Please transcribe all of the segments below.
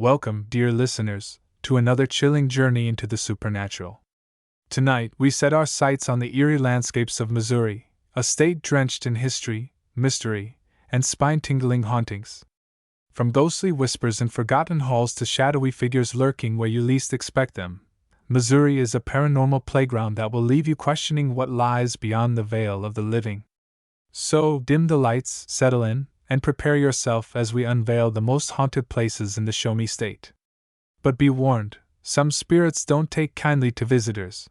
Welcome, dear listeners, to another chilling journey into the supernatural. Tonight, we set our sights on the eerie landscapes of Missouri, a state drenched in history, mystery, and spine-tingling hauntings. From ghostly whispers in forgotten halls to shadowy figures lurking where you least expect them, Missouri is a paranormal playground that will leave you questioning what lies beyond the veil of the living. So, dim the lights, settle in, and prepare yourself as we unveil the most haunted places in the Show Me State. But be warned, some spirits don't take kindly to visitors.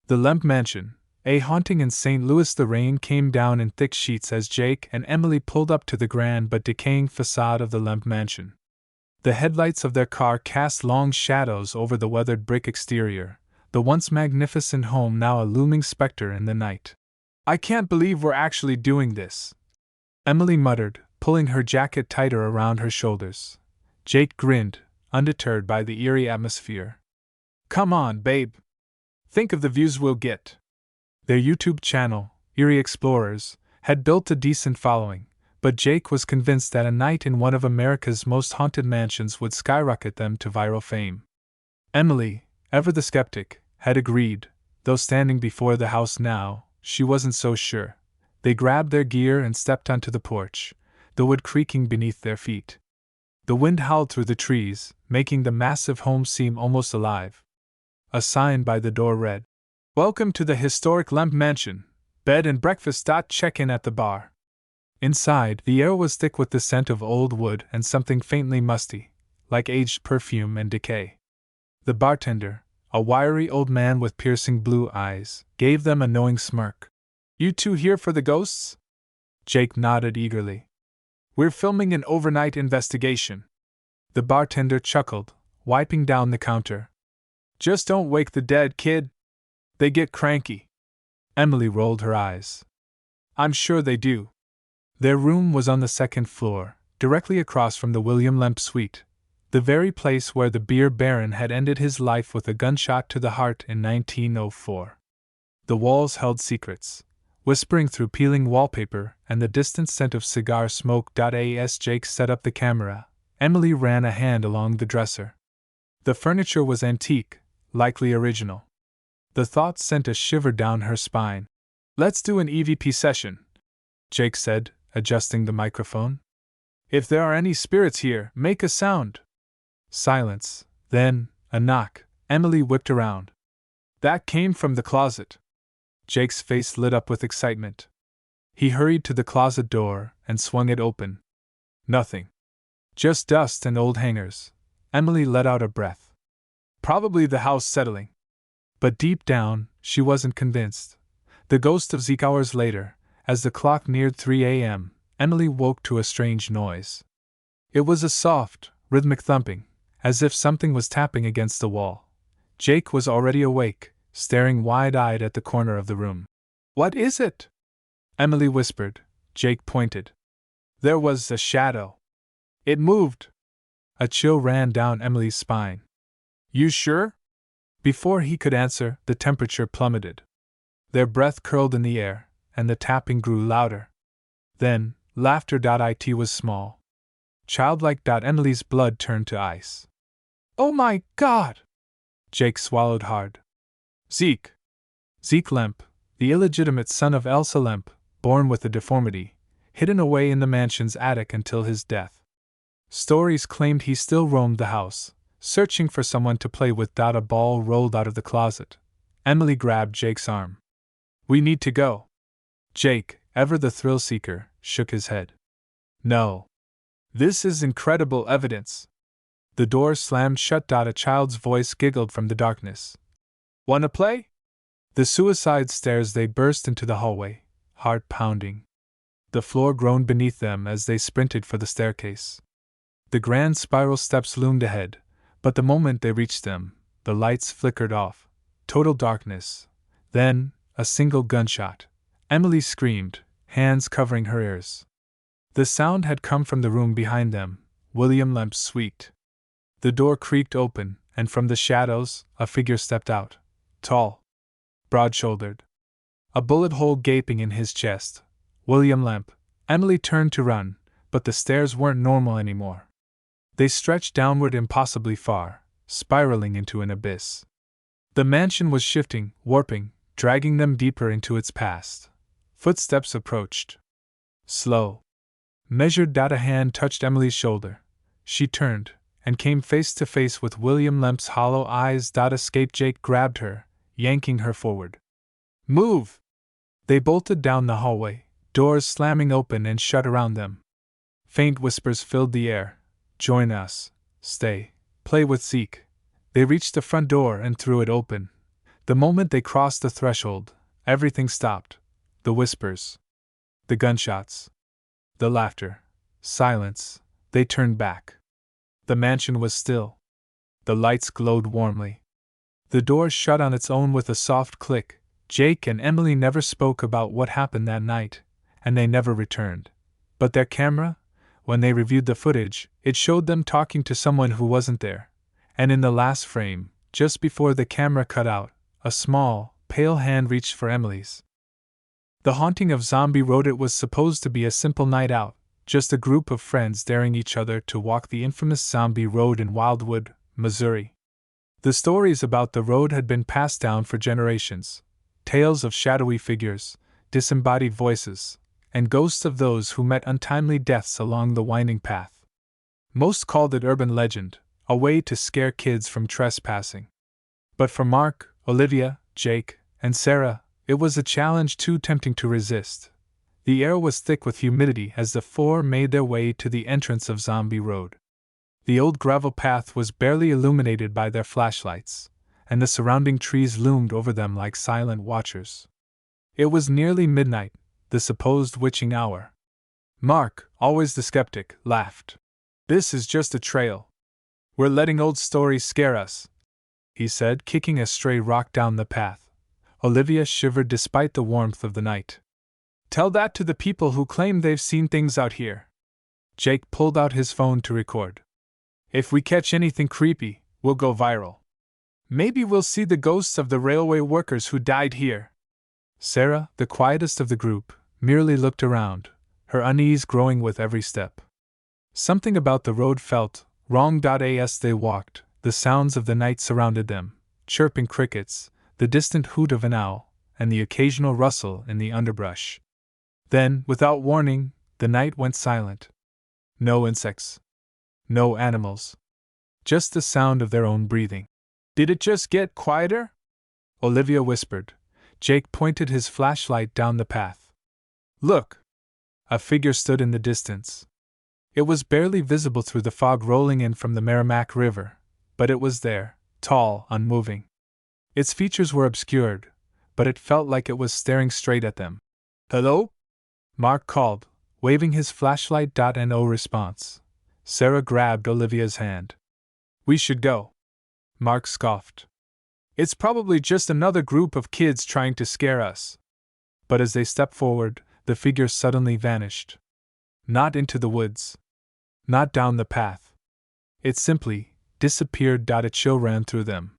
The Lemp Mansion, a haunting in St. Louis. The rain came down in thick sheets as Jake and Emily pulled up to the grand but decaying facade of the Lemp Mansion. The headlights of their car cast long shadows over the weathered brick exterior, the once magnificent home now a looming specter in the night. "I can't believe we're actually doing this," Emily muttered, pulling her jacket tighter around her shoulders. Jake grinned, undeterred by the eerie atmosphere. "Come on, babe. Think of the views we'll get." Their YouTube channel, Eerie Explorers, had built a decent following, but Jake was convinced that a night in one of America's most haunted mansions would skyrocket them to viral fame. Emily, ever the skeptic, had agreed, though standing before the house now, she wasn't so sure. They grabbed their gear and stepped onto the porch, the wood creaking beneath their feet. The wind howled through the trees, making the massive home seem almost alive. A sign by the door read, "Welcome to the historic Lemp Mansion. Bed and breakfast. Check in at the bar." Inside, the air was thick with the scent of old wood and something faintly musty, like aged perfume and decay. The bartender, a wiry old man with piercing blue eyes, gave them a knowing smirk. "You two here for the ghosts?" Jake nodded eagerly. "We're filming an overnight investigation." The bartender chuckled, wiping down the counter. "Just don't wake the dead, kid. They get cranky." Emily rolled her eyes. "I'm sure they do." Their room was on the second floor, directly across from the William Lemp suite, the very place where the beer baron had ended his life with a gunshot to the heart in 1904. The walls held secrets, whispering through peeling wallpaper and the distant scent of cigar smoke. As Jake set up the camera, Emily ran a hand along the dresser. The furniture was antique, likely original. The thought sent a shiver down her spine. "Let's do an EVP session," Jake said, adjusting the microphone. "If there are any spirits here, make a sound." Silence, then a knock. Emily whipped around. "That came from the closet." Jake's face lit up with excitement. He hurried to the closet door and swung it open. Nothing. Just dust and old hangers. Emily let out a breath. Probably the house settling. But deep down, she wasn't convinced. The ghost of Zeke. Hours later, as the clock neared 3 a.m., Emily woke to a strange noise. It was a soft, rhythmic thumping, as if something was tapping against the wall. Jake was already awake, staring wide-eyed at the corner of the room. "What is it?" Emily whispered. Jake pointed. "There was a shadow. It moved." A chill ran down Emily's spine. "You sure?" Before he could answer, the temperature plummeted. Their breath curled in the air, and the tapping grew louder. Then, laughter. It was small. Childlike. Emily's blood turned to ice. "Oh my God!" Jake swallowed hard. Zeke Lemp, the illegitimate son of Elsa Lemp, born with a deformity, hidden away in the mansion's attic until his death. Stories claimed he still roamed the house, searching for someone to play with. A ball rolled out of the closet. Emily grabbed Jake's arm. "We need to go." Jake, ever the thrill-seeker, shook his head. "No. This is incredible evidence." The door slammed shut. A child's voice giggled from the darkness. "Wanna play?" The suicide stairs. They burst into the hallway, heart pounding. The floor groaned beneath them as they sprinted for the staircase. The grand spiral steps loomed ahead, but the moment they reached them, the lights flickered off. Total darkness. Then, a single gunshot. Emily screamed, hands covering her ears. The sound had come from the room behind them, William Lemp's suite. The door creaked open, and from the shadows, a figure stepped out. Tall. Broad-shouldered. A bullet hole gaping in his chest. William Lemp. Emily turned to run, but the stairs weren't normal anymore. They stretched downward impossibly far, spiraling into an abyss. The mansion was shifting, warping, dragging them deeper into its past. Footsteps approached. Slow. Measured. A hand touched Emily's shoulder. She turned, and came face to face with William Lemp's hollow eyes. Escape. Jake grabbed her, yanking her forward. Move! They bolted down the hallway, doors slamming open and shut around them. Faint whispers filled the air. Join us. Stay. Play with Zeke. They reached the front door and threw it open. The moment they crossed the threshold, everything stopped. The whispers. The gunshots. The laughter. Silence. They turned back. The mansion was still. The lights glowed warmly. The door shut on its own with a soft click. Jake and Emily never spoke about what happened that night, and they never returned. But their camera, when they reviewed the footage, it showed them talking to someone who wasn't there. And in the last frame, just before the camera cut out, a small, pale hand reached for Emily's. The haunting of Zombie Road. It was supposed to be a simple night out, just a group of friends daring each other to walk the infamous Zombie Road in Wildwood, Missouri. The stories about the road had been passed down for generations. Tales of shadowy figures, disembodied voices, and ghosts of those who met untimely deaths along the winding path. Most called it urban legend, a way to scare kids from trespassing. But for Mark, Olivia, Jake, and Sarah, it was a challenge too tempting to resist. The air was thick with humidity as the four made their way to the entrance of Zombie Road. The old gravel path was barely illuminated by their flashlights, and the surrounding trees loomed over them like silent watchers. It was nearly midnight, the supposed witching hour. Mark, always the skeptic, laughed. "This is just a trail. We're letting old stories scare us," he said, kicking a stray rock down the path. Olivia shivered despite the warmth of the night. "Tell that to the people who claim they've seen things out here." Jake pulled out his phone to record. "If we catch anything creepy, we'll go viral. Maybe we'll see the ghosts of the railway workers who died here." Sarah, the quietest of the group, merely looked around, her unease growing with every step. Something about the road felt wrong. As they walked, the sounds of the night surrounded them, chirping crickets, the distant hoot of an owl, and the occasional rustle in the underbrush. Then, without warning, the night went silent. No insects. No animals. Just the sound of their own breathing. "Did it just get quieter?" Olivia whispered. Jake pointed his flashlight down the path. "Look!" A figure stood in the distance. It was barely visible through the fog rolling in from the Merrimack River, but it was there, tall, unmoving. Its features were obscured, but it felt like it was staring straight at them. "Hello?" Mark called, waving his flashlight. No response. Sarah grabbed Olivia's hand. "We should go." Mark scoffed. "It's probably just another group of kids trying to scare us." But as they stepped forward, the figure suddenly vanished. Not into the woods. Not down the path. It simply disappeared. A chill ran through them.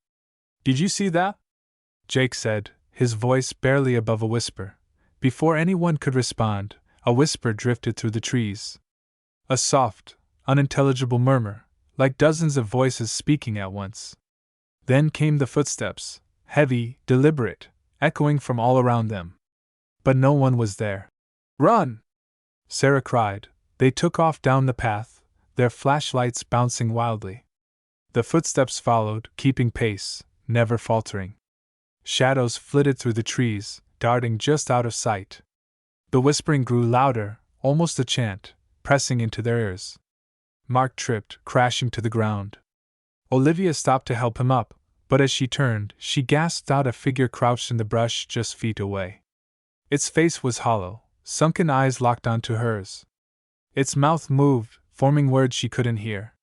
"Did you see that?" Jake said, his voice barely above a whisper. Before anyone could respond, a whisper drifted through the trees. A soft, unintelligible murmur, like dozens of voices speaking at once. Then came the footsteps, heavy, deliberate, echoing from all around them. But no one was there. "Run!" Sarah cried. They took off down the path, their flashlights bouncing wildly. The footsteps followed, keeping pace, never faltering. Shadows flitted through the trees, darting just out of sight. The whispering grew louder, almost a chant, pressing into their ears. Mark tripped, crashing to the ground. Olivia stopped to help him up, but as she turned, she gasped out. A figure crouched in the brush just feet away. Its face was hollow, sunken eyes locked onto hers. Its mouth moved, forming words she couldn't hear.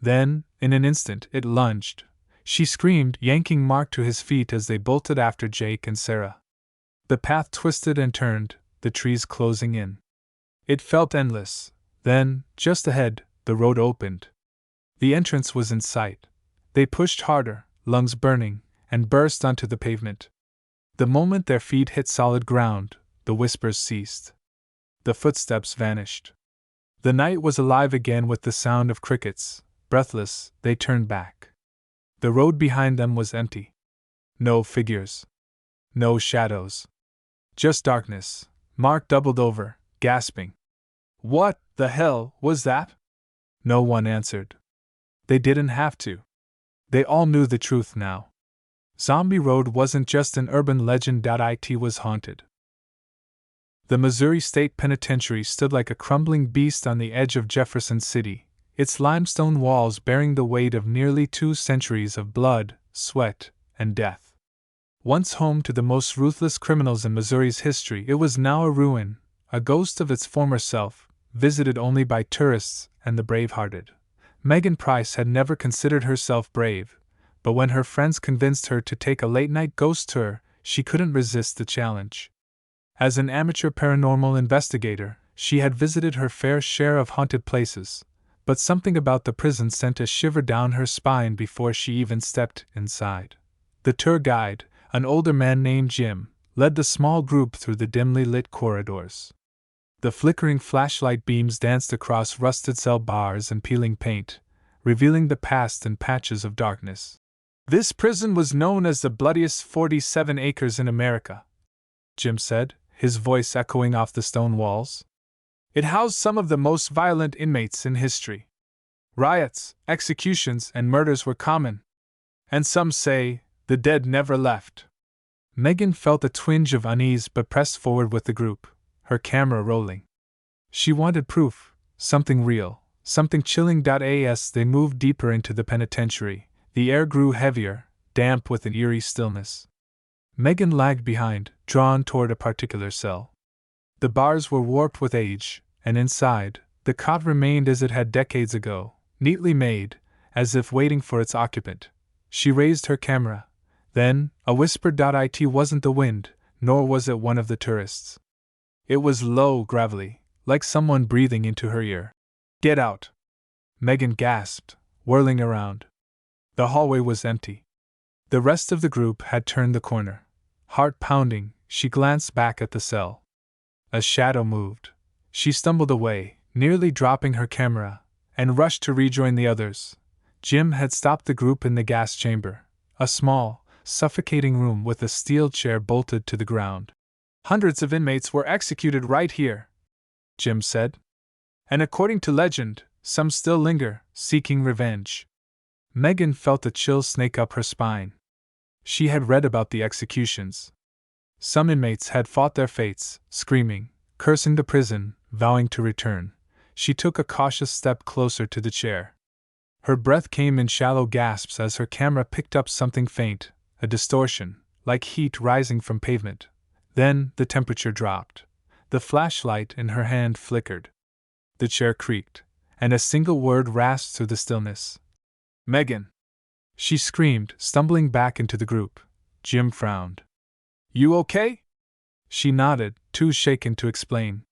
Then, in an instant, it lunged. She screamed, yanking Mark to his feet as they bolted after Jake and Sarah. The path twisted and turned, the trees closing in. It felt endless. Then, just ahead, the road opened. The entrance was in sight. They pushed harder, lungs burning, and burst onto the pavement. The moment their feet hit solid ground, the whispers ceased. The footsteps vanished. The night was alive again with the sound of crickets, breathless, they turned back. The road behind them was empty. No figures. No shadows. Just darkness. Mark doubled over, gasping. What the hell was that? No one answered. They didn't have to. They all knew the truth now. Zombie Road wasn't just an urban legend. It was haunted. The Missouri State Penitentiary stood like a crumbling beast on the edge of Jefferson City, its limestone walls bearing the weight of nearly 2 centuries of blood, sweat, and death. Once home to the most ruthless criminals in Missouri's history, it was now a ruin, a ghost of its former self, visited only by tourists and the brave-hearted. Megan Price had never considered herself brave, but when her friends convinced her to take a late-night ghost tour, she couldn't resist the challenge. As an amateur paranormal investigator, she had visited her fair share of haunted places, but something about the prison sent a shiver down her spine before she even stepped inside. The tour guide, an older man named Jim, led the small group through the dimly lit corridors. The flickering flashlight beams danced across rusted cell bars and peeling paint, revealing the past in patches of darkness. This prison was known as the bloodiest 47 acres in America, Jim said, his voice echoing off the stone walls. It housed some of the most violent inmates in history. Riots, executions, and murders were common. And some say, the dead never left. Megan felt a twinge of unease but pressed forward with the group, her camera rolling. She wanted proof, something real, something chilling. As they moved deeper into the penitentiary, the air grew heavier, damp with an eerie stillness. Megan lagged behind, drawn toward a particular cell. The bars were warped with age, and inside, the cot remained as it had decades ago, neatly made, as if waiting for its occupant. She raised her camera. Then, a whisper. It wasn't the wind, nor was it one of the tourists. It was low, gravelly, like someone breathing into her ear. Get out! Megan gasped, whirling around. The hallway was empty. The rest of the group had turned the corner. Heart pounding, she glanced back at the cell. A shadow moved. She stumbled away, nearly dropping her camera, and rushed to rejoin the others. Jim had stopped the group in the gas chamber, a small, suffocating room with a steel chair bolted to the ground. Hundreds of inmates were executed right here, Jim said. And according to legend, some still linger, seeking revenge. Megan felt a chill snake up her spine. She had read about the executions. Some inmates had fought their fates, screaming, cursing the prison, vowing to return. She took a cautious step closer to the chair. Her breath came in shallow gasps as her camera picked up something faint, a distortion, like heat rising from pavement. Then the temperature dropped. The flashlight in her hand flickered. The chair creaked, and a single word rasped through the stillness. Megan! She screamed, stumbling back into the group. Jim frowned. You okay? She nodded, too shaken to explain.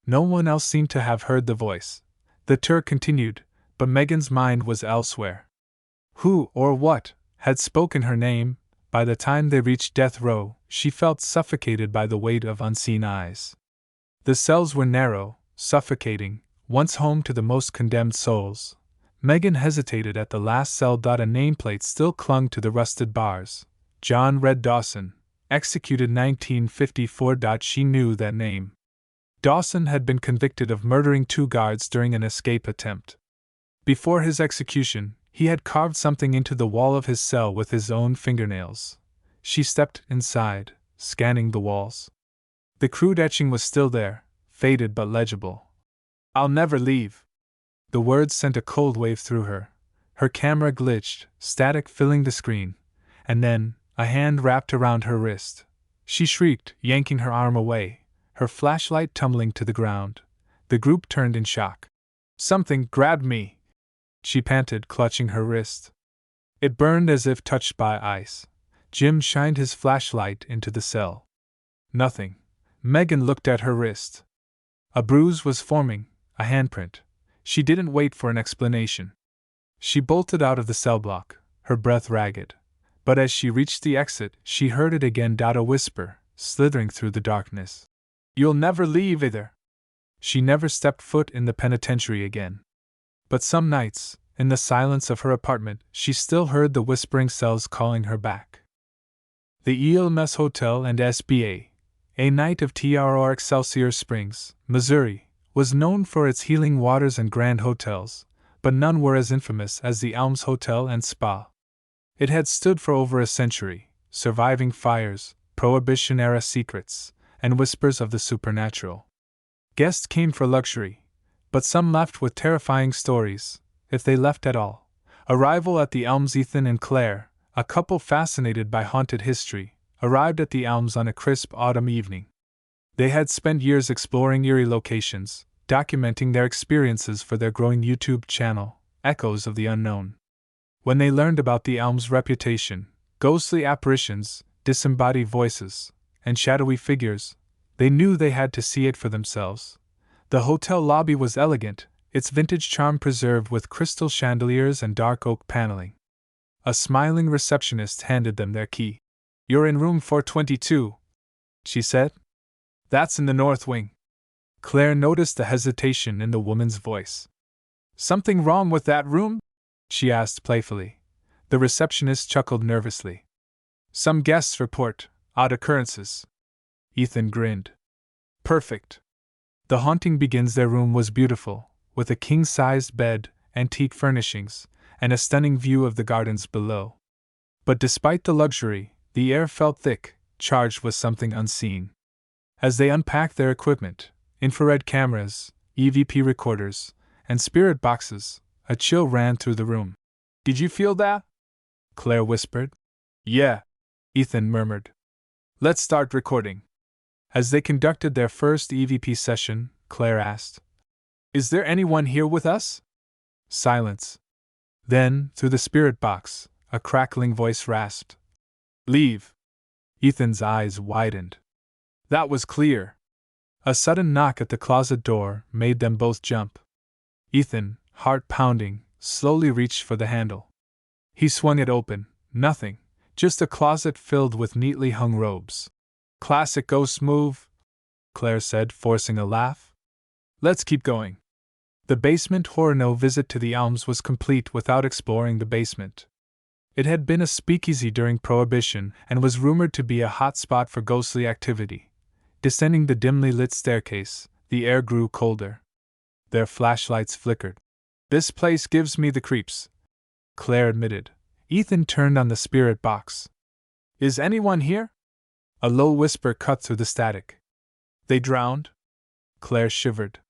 No one else seemed to have heard the voice. The tour continued, but Megan's mind was elsewhere. Who, or what, had spoken her name? By the time they reached death row, she felt suffocated by the weight of unseen eyes. The cells were narrow, suffocating, once home to the most condemned souls. Megan hesitated at the last cell. A nameplate still clung to the rusted bars. John Red Dawson, executed 1954. She knew that name. Dawson had been convicted of murdering 2 guards during an escape attempt. Before his execution, he had carved something into the wall of his cell with his own fingernails. She stepped inside, scanning the walls. The crude etching was still there, faded but legible. I'll never leave. The words sent a cold wave through her. Her camera glitched, static filling the screen, and then, a hand wrapped around her wrist. She shrieked, yanking her arm away, her flashlight tumbling to the ground. The group turned in shock. Something grabbed me, she panted, clutching her wrist. It burned as if touched by ice. Jim shined his flashlight into the cell. Nothing. Megan looked at her wrist. A bruise was forming, a handprint. She didn't wait for an explanation. She bolted out of the cell block, her breath ragged. But as she reached the exit, she heard it again. A whisper, slithering through the darkness. You'll never leave either. She never stepped foot in the penitentiary again. But some nights, In the silence of her apartment, she still heard the whispering cells calling her back. The ELMS Hotel and SBA, a night of TRR Excelsior Springs, Missouri, was known for its healing waters and grand hotels, but none were as infamous as the Elms Hotel and Spa. It had stood for over a century, surviving fires, Prohibition-era secrets, and whispers of the supernatural. Guests came for luxury, but some left with terrifying stories, if they left at all. Arrival at the Elms. Ethan and Claire, a couple fascinated by haunted history, arrived at the Elms on a crisp autumn evening. They had spent years exploring eerie locations, documenting their experiences for their growing YouTube channel, Echoes of the Unknown. When they learned about the Elms' reputation, ghostly apparitions, disembodied voices, and shadowy figures, they knew they had to see it for themselves. The hotel lobby was elegant, its vintage charm preserved with crystal chandeliers and dark oak paneling. A smiling receptionist handed them their key. "You're in room 422, she said. "That's in the north wing." Claire noticed the hesitation in the woman's voice. "Something wrong with that room?" she asked playfully. The receptionist chuckled nervously. "Some guests report odd occurrences." Ethan grinned. "Perfect." The haunting begins. Their room was beautiful, with a king-sized bed, antique furnishings, and a stunning view of the gardens below. But despite the luxury, the air felt thick, charged with something unseen. As they unpacked their equipment, infrared cameras, EVP recorders, and spirit boxes, a chill ran through the room. "Did you feel that?" Claire whispered. "Yeah," Ethan murmured. "Let's start recording." As they conducted their first EVP session, Claire asked, "Is there anyone here with us?" Silence. Then, through the spirit box, a crackling voice rasped, "Leave." Ethan's eyes widened. That was clear. A sudden knock at the closet door made them both jump. Ethan, heart pounding, slowly reached for the handle. He swung it open. Nothing, just a closet filled with neatly hung robes. "Classic ghost move," Claire said, forcing a laugh. "Let's keep going." The basement horror. No visit to the Elms was complete without exploring the basement. It had been a speakeasy during Prohibition and was rumored to be a hot spot for ghostly activity. Descending the dimly lit staircase, the air grew colder. Their flashlights flickered. "This place gives me the creeps," Claire admitted. Ethan turned on the spirit box. "Is anyone here?" A low whisper cut through the static. "They drowned?" Claire shivered.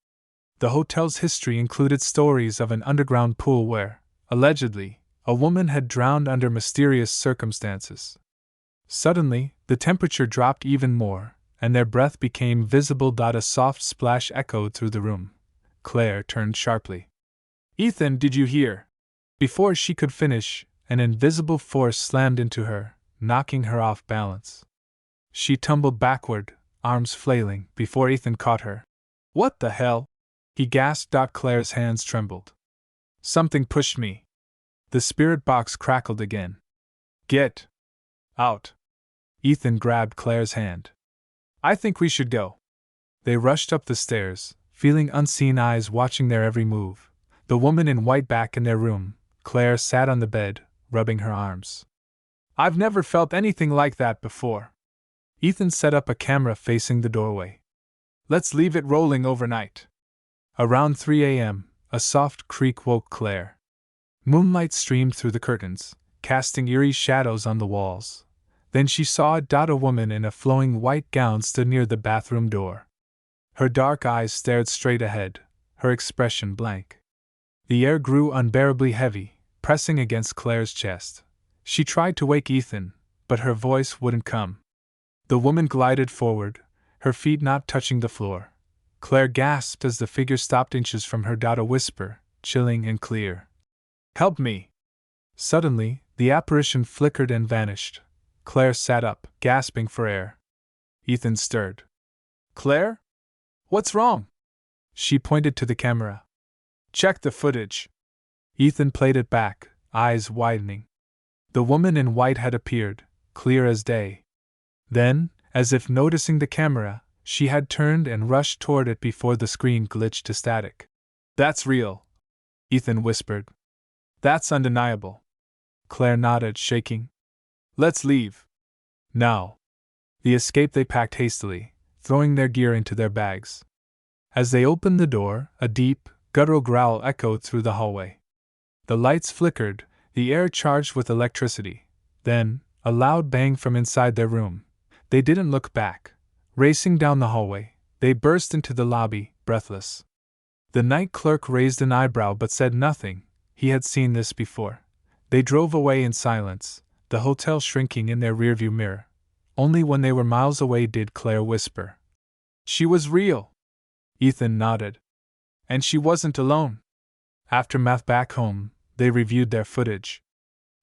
The hotel's history included stories of an underground pool where, allegedly, a woman had drowned under mysterious circumstances. Suddenly, the temperature dropped even more, and their breath became visible. A soft splash echoed through the room. Claire turned sharply. "Ethan, did you hear?" Before she could finish, an invisible force slammed into her, knocking her off balance. She tumbled backward, arms flailing, before Ethan caught her. "What the hell?" he gasped. Claire's hands trembled. "Something pushed me." The spirit box crackled again. "Get out." Ethan grabbed Claire's hand. "I think we should go." They rushed up the stairs, feeling unseen eyes watching their every move. The woman in white back in their room, Claire sat on the bed, rubbing her arms. "I've never felt anything like that before." Ethan set up a camera facing the doorway. "Let's leave it rolling overnight." Around 3 a.m., a soft creak woke Claire. Moonlight streamed through the curtains, casting eerie shadows on the walls. Then she saw a woman in a flowing white gown stood near the bathroom door. Her dark eyes stared straight ahead, her expression blank. The air grew unbearably heavy, pressing against Claire's chest. She tried to wake Ethan, but her voice wouldn't come. The woman glided forward, her feet not touching the floor. Claire gasped as the figure stopped inches from her. A whisper, chilling and clear. "Help me!" Suddenly, the apparition flickered and vanished. Claire sat up, gasping for air. Ethan stirred. "Claire? What's wrong?" She pointed to the camera. "Check the footage." Ethan played it back, eyes widening. The woman in white had appeared, clear as day. Then, as if noticing the camera, she had turned and rushed toward it before the screen glitched to static. "That's real," Ethan whispered. That's undeniable. Claire nodded, shaking. Let's leave. Now. The escape they packed hastily, throwing their gear into their bags. As they opened the door, a deep, guttural growl echoed through the hallway. The lights flickered, the air charged with electricity. Then, a loud bang from inside their room. They didn't look back. Racing down the hallway, they burst into the lobby, breathless. The night clerk raised an eyebrow but said nothing. He had seen this before. They drove away in silence, the hotel shrinking in their rearview mirror. Only when they were miles away did Claire whisper, "She was real." Ethan nodded. And she wasn't alone. Aftermath back home, they reviewed their footage.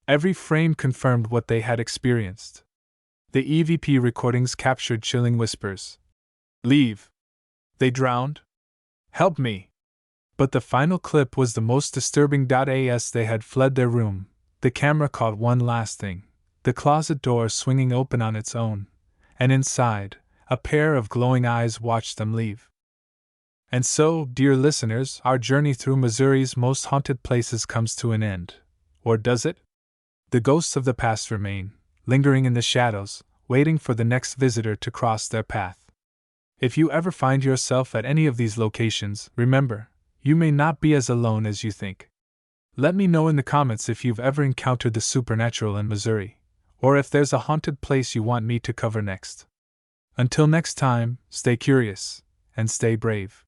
Every frame confirmed what they had experienced. The EVP recordings captured chilling whispers. "Leave. They drowned. Help me." But the final clip was the most disturbing. As they had fled their room, the camera caught one last thing. The closet door swinging open on its own, and inside, a pair of glowing eyes watched them leave. And so, dear listeners, our journey through Missouri's most haunted places comes to an end. Or does it? The ghosts of the past remain, lingering in the shadows, waiting for the next visitor to cross their path. If you ever find yourself at any of these locations, remember, you may not be as alone as you think. Let me know in the comments if you've ever encountered the supernatural in Missouri, or if there's a haunted place you want me to cover next. Until next time, stay curious, and stay brave.